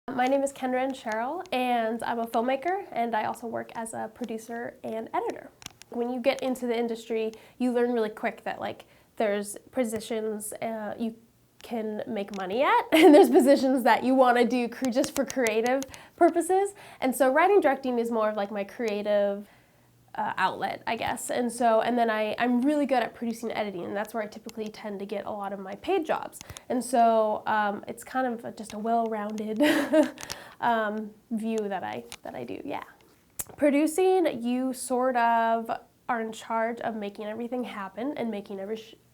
My name is Kendra Ann Sherrill, and I'm a filmmaker, and I also work as a producer and editor. When you get into the industry, you learn really quick that there's positions you can make money at, and there's positions that you want to do just for creative purposes. And so writing directing is more of my creative outlet, I guess. And then I'm really good at producing and editing, and that's where I typically tend to get a lot of my paid jobs. And so it's kind of just a well-rounded view that I do, yeah. Producing, you sort of are in charge of making everything happen and making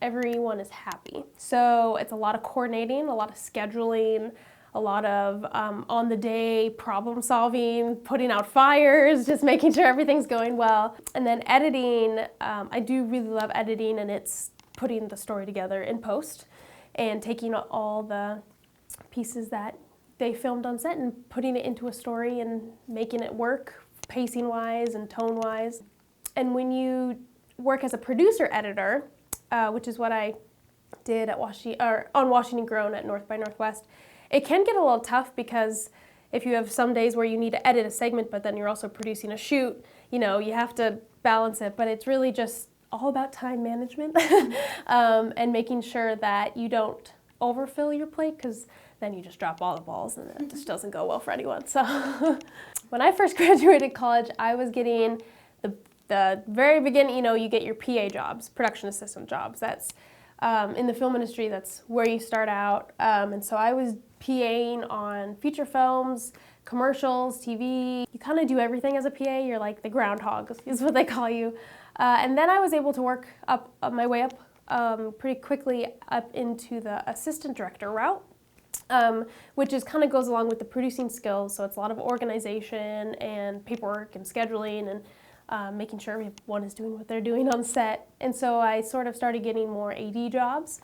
everyone is happy. So it's a lot of coordinating, a lot of scheduling, a lot of on-the-day problem solving, putting out fires, just making sure everything's going well. And then editing, I do really love editing, and it's putting the story together in post and taking all the pieces that they filmed on set and putting it into a story and making it work pacing-wise and tone-wise. And when you work as a producer-editor, which is what I did at on Washington Grown at North by Northwest, it can get a little tough because if you have some days where you need to edit a segment, but then you're also producing a shoot, you have to balance it. But it's really just all about time management and making sure that you don't overfill your plate, because then you just drop all the balls and it just doesn't go well for anyone. So when I first graduated college, I was getting the very beginning, you get your PA jobs, production assistant jobs. That's in the film industry, that's where you start out. And so I was PAing on feature films, commercials, TV. You kind of do everything as a PA. You're like the groundhog is what they call you. And then I was able to work my way up pretty quickly up into the assistant director route, which kind of goes along with the producing skills. So it's a lot of organization and paperwork and scheduling and making sure everyone is doing what they're doing on set. And so I sort of started getting more AD jobs.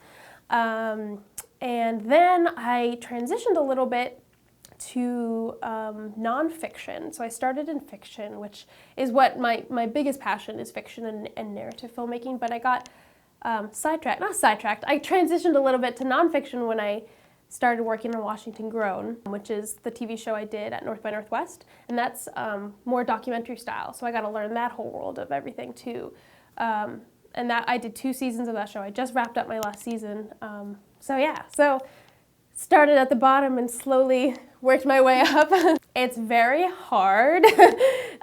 And then I transitioned a little bit to nonfiction. So I started in fiction, which is what my biggest passion is, fiction and narrative filmmaking. But I got sidetracked. I transitioned a little bit to nonfiction when I started working on Washington Grown, which is the TV show I did at North by Northwest. And that's more documentary style. So I got to learn that whole world of everything too. And that I did 2 seasons of that show. I just wrapped up my last season. So started at the bottom and slowly worked my way up. It's very hard.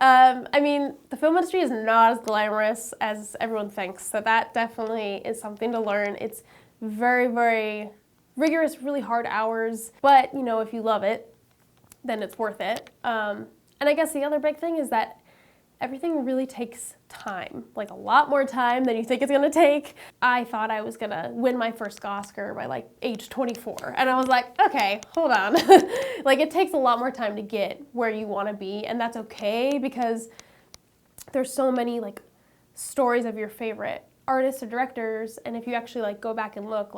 I mean, the film industry is not as glamorous as everyone thinks, so that definitely is something to learn. It's very, very rigorous, really hard hours, but if you love it, then it's worth it. And I guess the other big thing is that everything really takes time, a lot more time than you think it's gonna take. I thought I was gonna win my first Oscar by age 24, and I was like, okay, hold on. It takes a lot more time to get where you wanna be, and that's okay, because there's so many stories of your favorite artists or directors, and if you actually go back and look,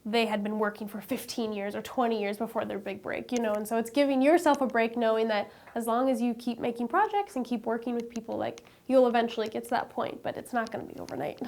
they had been working for 15 years or 20 years before their big break, and so it's giving yourself a break, knowing that as long as you keep making projects and keep working with people, you'll eventually get to that point, but it's not going to be overnight.